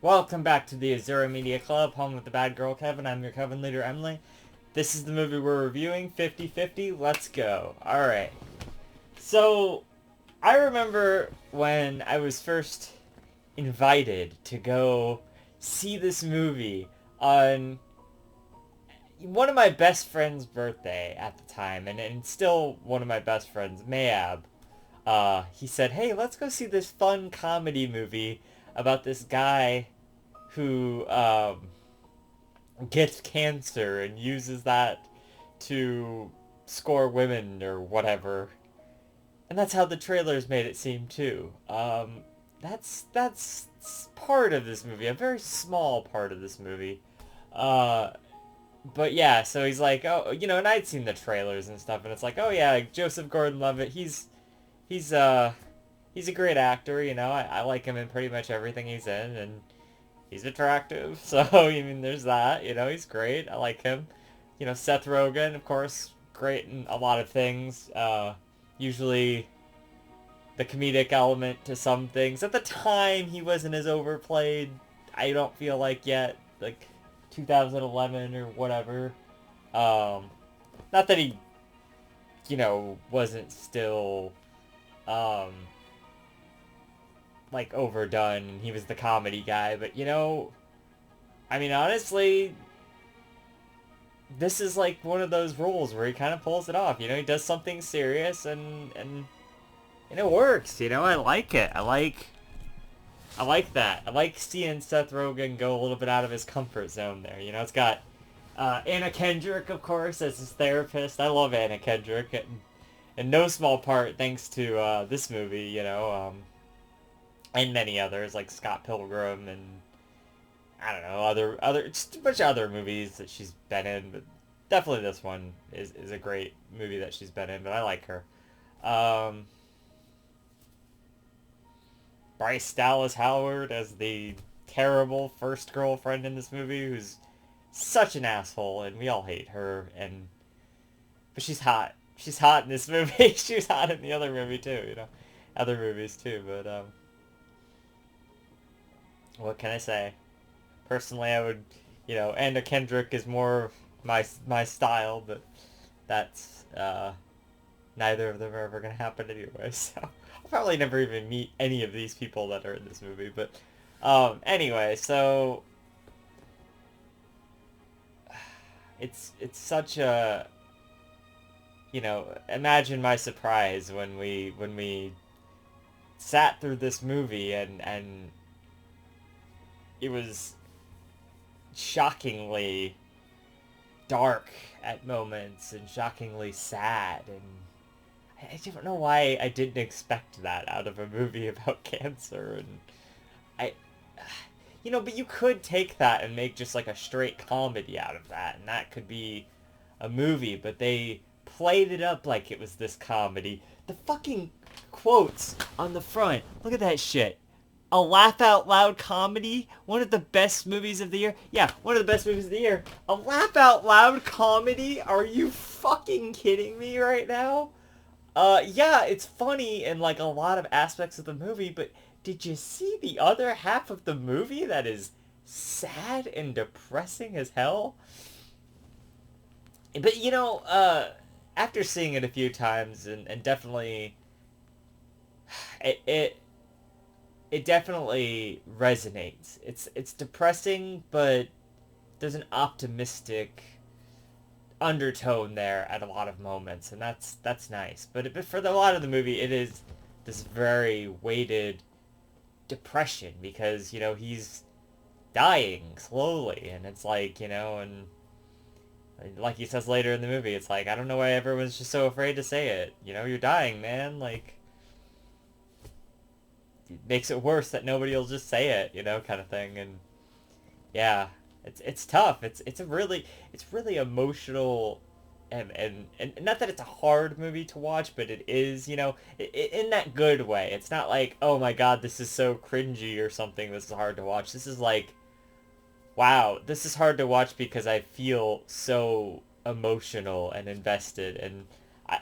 Welcome back to the Azura Media Club, home with the bad girl Kevin. I'm your Kevin leader, Emily. This is the movie we're reviewing, 50/50. Let's go. Alright. So, I remember when I was first invited to go see this movie on one of my best friend's birthday at the time, and still one of my best friends, Mayab. He said, hey, let's go see this fun comedy movie about this guy who gets cancer and uses that to score women or whatever. And that's how the trailers made it seem too. That's part of this movie, a very small part of this movie. Uh, but yeah, so he's like, oh, and I'd seen the trailers and stuff, and it's like, oh yeah, like Joseph Gordon-Levitt, he's uh he's a great actor, I like him in pretty much everything he's in, and he's attractive. So, I mean, there's that. He's great. I like him. Seth Rogen, of course, great in a lot of things. Usually the comedic element to some things. At the time, he wasn't as overplayed, I don't feel like, yet. Like 2011 or whatever. Not that he, wasn't still, like, overdone. He was the comedy guy, but, I mean, honestly, this is like one of those roles where he kind of pulls it off. He does something serious and it works. I like it. I like that. I like seeing Seth Rogen go a little bit out of his comfort zone there. It's got Anna Kendrick, of course, as his therapist. I love Anna Kendrick, in no small part thanks to this movie. And many others like Scott Pilgrim and I don't know, other just a bunch of other movies that she's been in, but definitely this one is a great movie that she's been in, but I like her. Um, Bryce Dallas Howard as the terrible first girlfriend in this movie, who's such an asshole, and we all hate her. But she's hot. She's hot in this movie. She was hot in the other movie too. Other movies too. But what can I say? Personally, I would, Anna Kendrick is more my style, but that's neither of them are ever gonna happen anyway. So I'll probably never even meet any of these people that are in this movie. But anyway, so it's such a imagine my surprise when we sat through this movie and it was shockingly dark at moments and shockingly sad, and I don't know why I didn't expect that out of a movie about cancer. And I but you could take that and make just like a straight comedy out of that, and that could be a movie, but they played it up like it was this comedy. The fucking quotes on the front, look at that shit. A laugh out loud comedy, one of the best movies of the year. Yeah, one of the best movies of the year. A laugh out loud comedy? Are you fucking kidding me right now? Yeah, it's funny in like a lot of aspects of the movie, but did you see the other half of the movie that is sad and depressing as hell? But after seeing it a few times, and definitely it, it it definitely resonates. It's depressing, but there's an optimistic undertone there at a lot of moments, and that's nice. But for a lot of the movie, it is this very weighted depression because he's dying slowly, and it's like and like he says later in the movie, it's like, I don't know why everyone's just so afraid to say it. You're dying, man. Like, it makes it worse that nobody will just say it, kind of thing. And yeah, it's tough. It's really emotional, and not that it's a hard movie to watch, but it is, in that good way. It's not like, oh my god, this is so cringy or something. This is hard to watch. This is like, wow, this is hard to watch because I feel so emotional and invested. And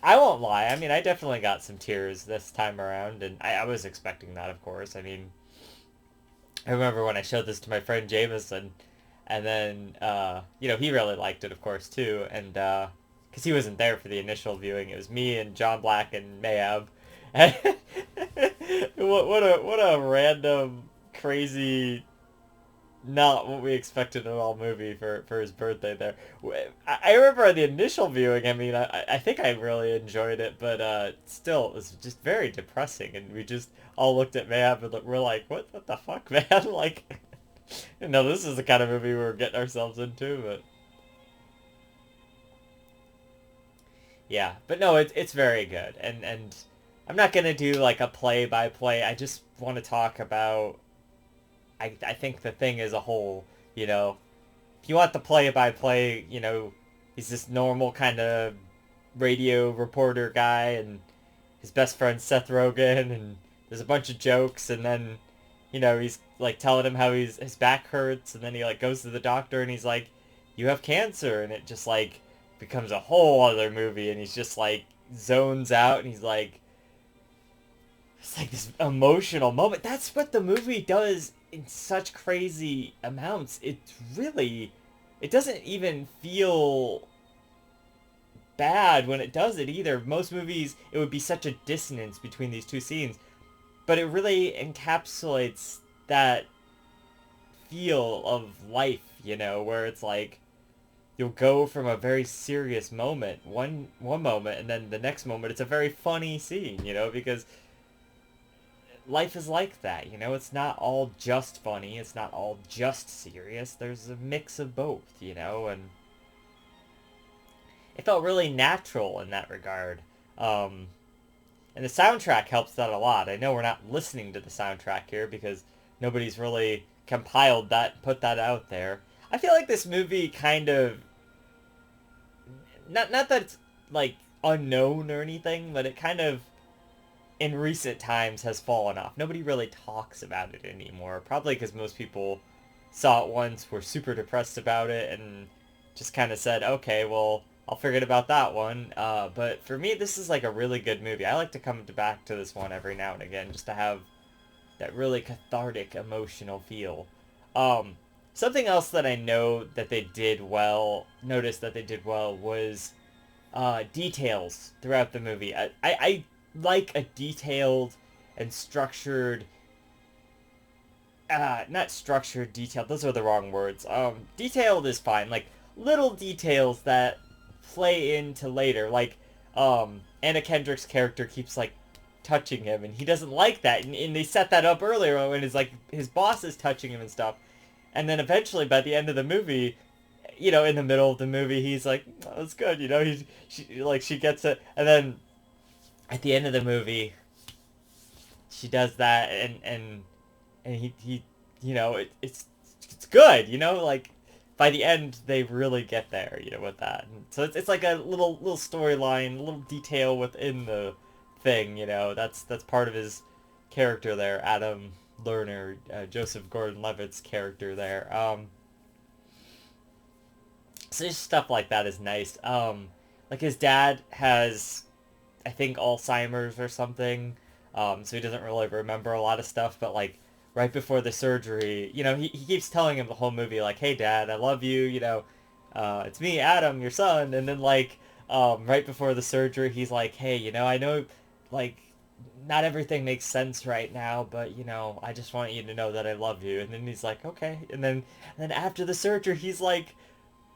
I won't lie. I mean, I definitely got some tears this time around, and I was expecting that, of course. I mean, I remember when I showed this to my friend Jameson, and then he really liked it, of course, too, and because he wasn't there for the initial viewing, it was me and John Black and Mayab. And what a random, crazy, not what we expected at all movie for his birthday there. I remember the initial viewing, I mean, I think I really enjoyed it, but still, it was just very depressing, and we just all looked at Mayab and we're like, what the fuck, man? Like, this is the kind of movie we were getting ourselves into, but yeah. But no, it's very good, and I'm not gonna do like a play by play. I just want to talk about. I think the thing as a whole, you know, if you want the play by play, he's this normal kind of radio reporter guy, and his best friend Seth Rogen, and there's a bunch of jokes, and then he's like telling him how his back hurts, and then he like goes to the doctor, and he's like, "You have cancer," and it just like becomes a whole other movie, and he's just like zones out, and he's like, it's like this emotional moment. That's what the movie does in such crazy amounts. It doesn't even feel bad when it does it either. Most movies, it would be such a dissonance between these two scenes, but it really encapsulates that feel of life, where it's like you'll go from a very serious moment, one moment, and then the next moment it's a very funny scene, because life is like that, it's not all just funny, it's not all just serious. There's a mix of both, and it felt really natural in that regard. And the soundtrack helps that a lot. I know we're not listening to the soundtrack here because nobody's really compiled that, put that out there. I feel like this movie kind of, not that it's like unknown or anything, but it kind of in recent times has fallen off. Nobody really talks about it anymore. Probably because most people saw it once, were super depressed about it, and just kind of said, okay, well, I'll forget about that one. But for me, this is like a really good movie. I like to come back to this one every now and again just to have that really cathartic, emotional feel. Um, Something else that I know that they did well, noticed that they did well, was details throughout the movie. I like a detailed and structured, not structured, detailed, those are the wrong words. Detailed is fine, like little details that play into later, like, Anna Kendrick's character keeps, like, touching him, and he doesn't like that, and they set that up earlier when his boss is touching him and stuff, and then eventually, by the end of the movie, in the middle of the movie, he's like, oh, that's good, she gets it, and then at the end of the movie, she does that, and he it's good, like by the end they really get there, with that. And so it's like a little storyline, a little detail within the thing, that's part of his character there, Adam Lerner, Joseph Gordon-Levitt's character there. So just stuff like that is nice. Like his dad has, I think, Alzheimer's or something, so he doesn't really remember a lot of stuff, but like right before the surgery, he keeps telling him the whole movie, like, hey dad, I love you, it's me, Adam, your son, and then like, right before the surgery, he's like, hey, I know, like, not everything makes sense right now, but I just want you to know that I love you. And then he's like, okay, and then after the surgery, he's like,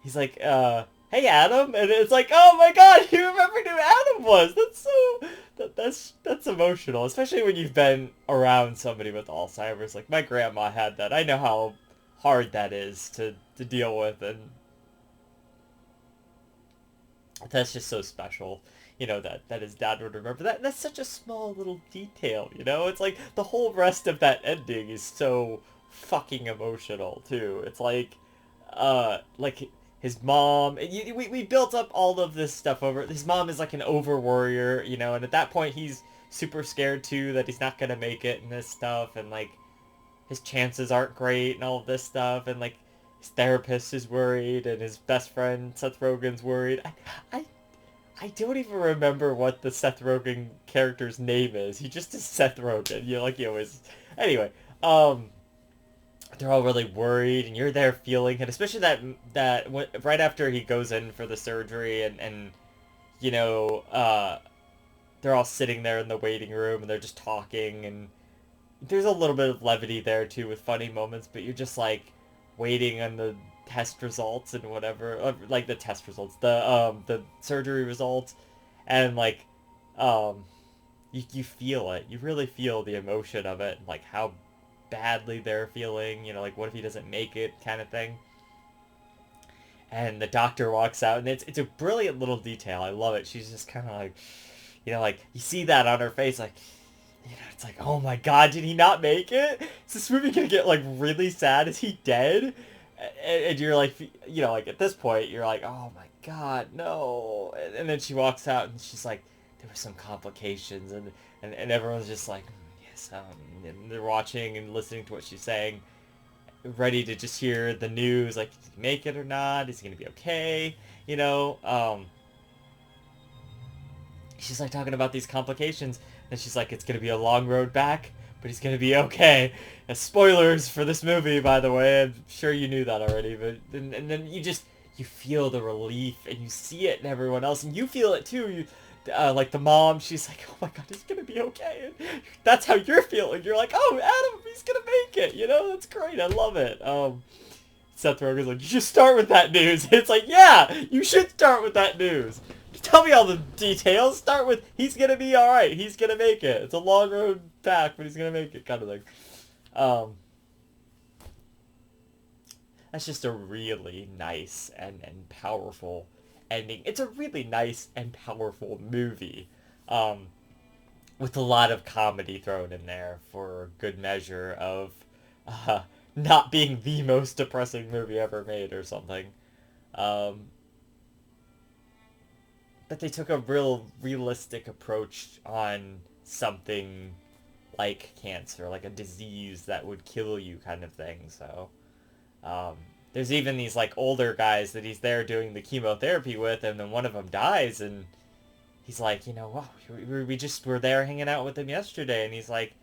hey Adam, and it's like, oh my god, you remembered who Adam was. That's so, that's emotional, especially when you've been around somebody with Alzheimer's. Like my grandma had that. I know how hard that is to deal with, and that's just so special. That his dad would remember that. That's such a small little detail. It's like the whole rest of that ending is so fucking emotional too. It's like his mom, we built up all of this stuff over, his mom is like an over worrier, and at that point he's super scared too that he's not gonna make it and this stuff, and like his chances aren't great and all of this stuff, and like his therapist is worried, and his best friend Seth Rogen's worried. I I don't even remember what the Seth Rogen character's name is. He just is Seth Rogen, like he always. Anyway, they're all really worried, and you're there feeling it, especially right after he goes in for the surgery, and you know, they're all sitting there in the waiting room, and they're just talking, and there's a little bit of levity there too with funny moments, but you're just like waiting on the test results and whatever, like the test results, the surgery results, and like um you feel it. You really feel the emotion of it, like how badly they're feeling, like what if he doesn't make it kind of thing. And the doctor walks out, and it's a brilliant little detail. I love it. She's just kind of like, like you see that on her face, like, it's like, oh my god, did he not make it? Is this movie gonna get like really sad? Is he dead? And you're like, like at this point, you're like, oh my god, no. And then she walks out, and she's like, there were some complications, and everyone's just like, yes, and they're watching and listening to what she's saying, ready to just hear the news, like, did he make it or not? Is he gonna be okay? She's like talking about these complications, and she's like, it's gonna be a long road back, but he's gonna be okay. And spoilers for this movie, by the way. I'm sure you knew that already, but and then you feel the relief, and you see it in everyone else, and you feel it too. Like the mom, she's like, oh my god, he's gonna be okay. And that's how you're feeling. You're like, oh, Adam, he's gonna make it. That's great. I love it. Seth Rogen's like, you should start with that news. It's like, yeah, you should start with that news. Tell me all the details. Start with, he's gonna be alright. He's gonna make it. It's a long road back, but he's gonna make it, kind of thing. That's just a really nice and powerful ending. It's a really nice and powerful movie. With a lot of comedy thrown in there for good measure of uh, not being the most depressing movie ever made or something. Um, but they took a real realistic approach on something like cancer, like a disease that would kill you kind of thing. So um, there's even these like older guys that he's there doing the chemotherapy with, and then one of them dies, and he's like, wow, we just were there hanging out with him yesterday, and he's like,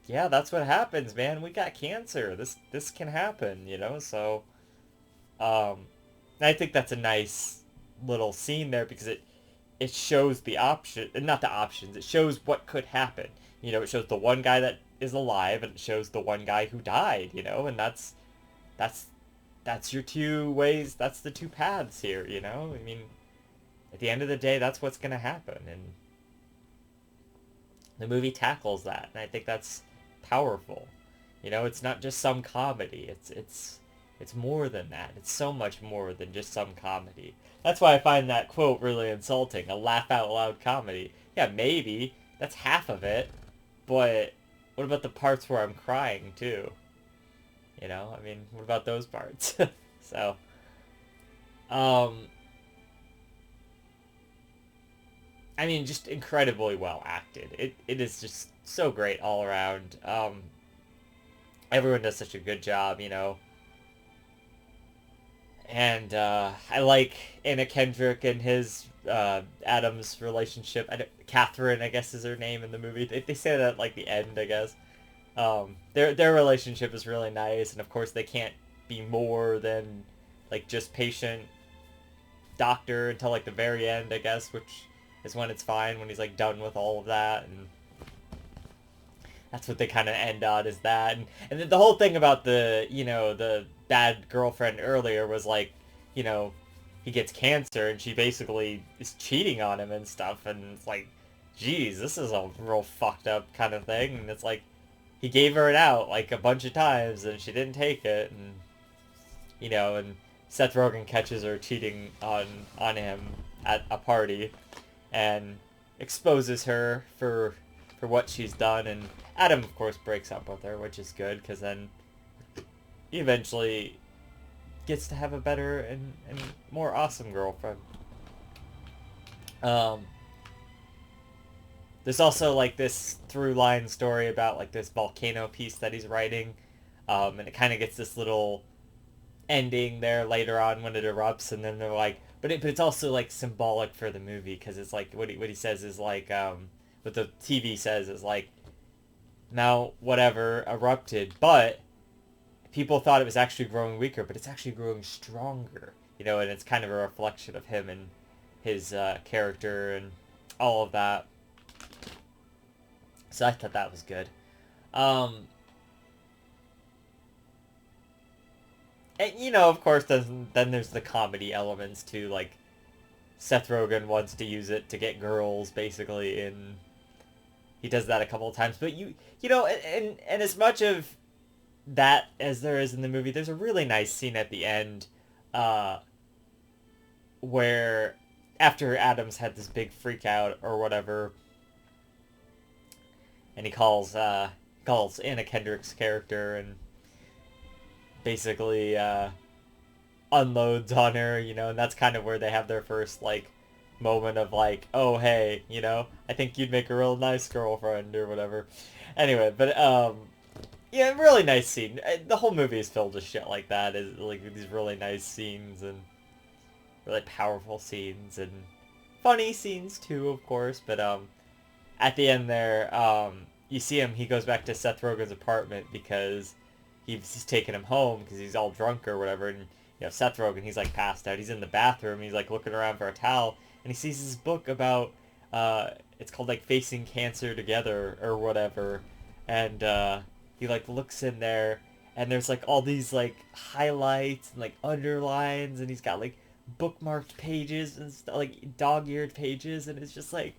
yeah, that's what happens, man. We got cancer. This can happen, So, I think that's a nice little scene there, because it shows the option, not the options. It shows what could happen. It shows the one guy that is alive, and it shows the one guy who died. And that's your two ways. That's the two paths here. I mean, at the end of the day, that's what's gonna happen, and the movie tackles that, and I think that's powerful. It's not just some comedy. It's more than that. It's so much more than just some comedy. That's why I find that quote really insulting. A laugh out loud comedy. Yeah, maybe that's half of it, but what about the parts where I'm crying too? I mean, what about those parts? So, um, I mean, just incredibly well acted. It is just so great all around. Everyone does such a good job, And I like Anna Kendrick and his Adam's relationship. Catherine, I guess, is her name in the movie. They say that at like the end, I guess. Their relationship is really nice, and of course they can't be more than like just patient doctor until like the very end, I guess, which is when it's fine, when he's like done with all of that, and that's what they kind of end on, is that. And then the whole thing about the bad girlfriend earlier was like, he gets cancer, and she basically is cheating on him and stuff, and it's like, geez, this is a real fucked up kind of thing. And it's like, he gave her it out like a bunch of times, and she didn't take it, and Seth Rogen catches her cheating on him at a party, and exposes her for what she's done, and Adam, of course, breaks up with her, which is good, because then he eventually gets to have a better and more awesome girlfriend. Um, there's also like this through line story about like this volcano piece that he's writing, and it kind of gets this little ending there later on when it erupts, and then they're like, but it's also like symbolic for the movie, because it's like what he says is like, what the TV says is like, now whatever erupted, but people thought it was actually growing weaker, but it's actually growing stronger. You know, and it's kind of a reflection of him and his character and all of that. So I thought that was good. Um, and you know, of course, then there's the comedy elements too. Like Seth Rogen wants to use it to get girls, basically, and he does that a couple of times. But you know, and as much of that as there is in the movie, there's a really nice scene at the end, uh, where after Adams had this big freak out or whatever, and he calls Anna Kendrick's character and basically unloads on her, you know, and that's kind of where they have their first like moment of like, oh hey, you know, I think you'd make a real nice girlfriend or whatever. Anyway, but yeah, really nice scene. The whole movie is filled with shit like that. Is like these really nice scenes and really powerful scenes and funny scenes too, of course. But at the end there, you see him. He goes back to Seth Rogen's apartment because he's taking him home because he's all drunk or whatever. And you know, Seth Rogen, he's like passed out. He's in the bathroom. He's like looking around for a towel, and he sees this book about it's called like Facing Cancer Together or whatever, and he like looks in there, and there's like all these like highlights and like underlines, and he's got like bookmarked pages and like dog-eared pages, and it's just like,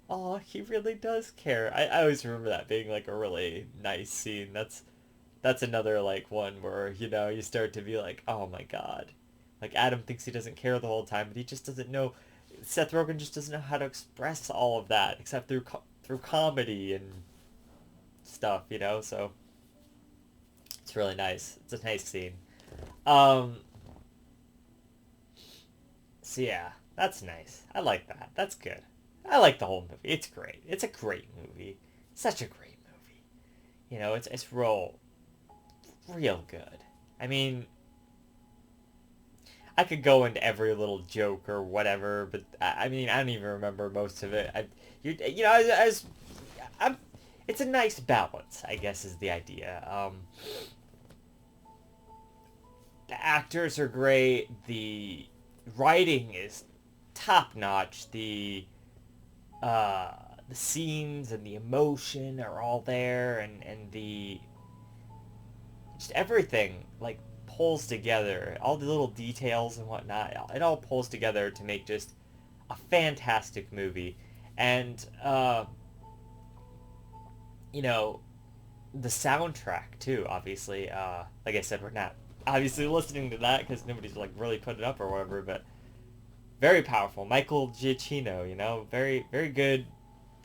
oh, he really does care. I always remember that being like a really nice scene. That's another like one where, you know, you start to be like, oh my god, like Adam thinks he doesn't care the whole time, but he just doesn't know. Seth Rogen just doesn't know how to express all of that except through comedy and stuff, you know. So it's really nice. It's a nice scene. Um. So yeah, that's nice. I like that. That's good. I like the whole movie. It's great. It's a great movie. Such a great movie. You know, it's real good. I mean, I could go into every little joke or whatever, but I mean, I don't even remember most of it. You know, I'm, it's a nice balance, I guess, is the idea. The actors are great. The writing is top notch. The scenes and the emotion are all there, and the just everything like pulls together. All the little details and whatnot, it all pulls together to make just a fantastic movie. And you know, the soundtrack too. Obviously, like I said, we're not obviously listening to that because nobody's like really put it up or whatever. But very powerful, Michael Giacchino. You know, very good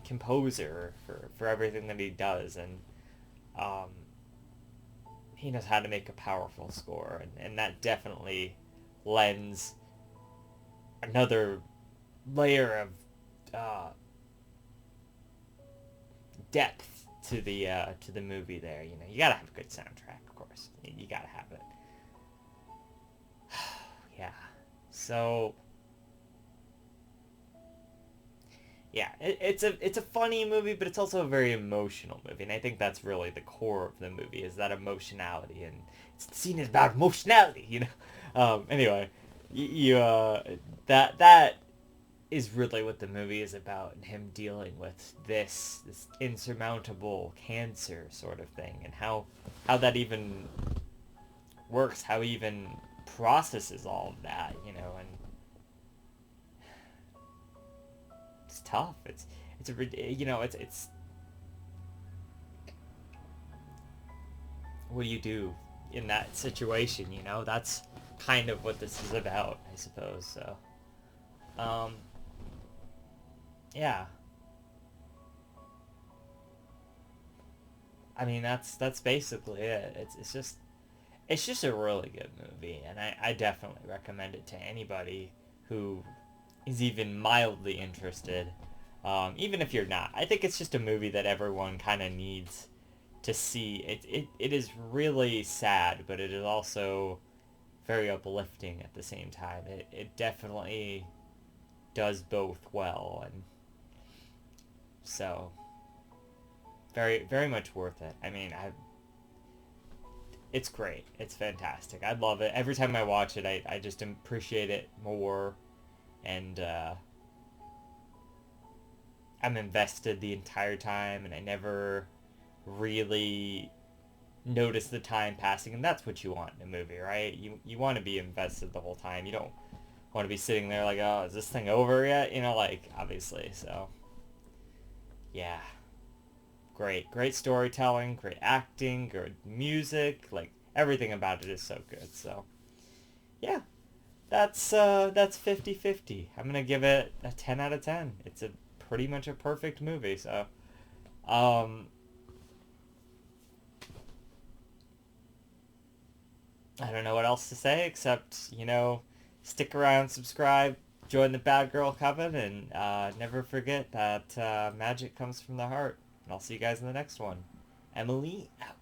composer for everything that he does, and um, he knows how to make a powerful score, and that definitely lends another layer of depth to the movie. There, you know, you gotta have a good soundtrack, of course. You gotta have it. Yeah. So yeah, it's a funny movie, but it's also a very emotional movie, and I think that's really the core of the movie is that emotionality, and it's seen as about emotionality, you know. Anyway, that is really what the movie is about, and him dealing with this insurmountable cancer sort of thing, and how that even works, how he even processes all of that, you know, and it's tough. It's a you know it's what do you do in that situation? You know, that's kind of what this is about, I suppose. So, um, yeah. I mean, that's basically it. It's just a really good movie, and I definitely recommend it to anybody who is even mildly interested. Even if you're not, I think it's just a movie that everyone kind of needs to see. It is really sad, but it is also very uplifting at the same time. It definitely does both well, and so very much worth it. I mean, It's great. It's fantastic. I love it. Every time I watch it, I just appreciate it more, and I'm invested the entire time, and I never really notice the time passing, and that's what you want in a movie, right? You want to be invested the whole time. You don't want to be sitting there like, oh, is this thing over yet? Like, obviously. So, yeah. Great storytelling, great acting, good music, like everything about it is so good. So, yeah. That's 50-50. I'm going to give it a 10 out of 10. It's a pretty much a perfect movie. So, um I don't know what else to say except, stick around, subscribe, join the Bad Girl Coven, and never forget that magic comes from the heart. And I'll see you guys in the next one. Emily out.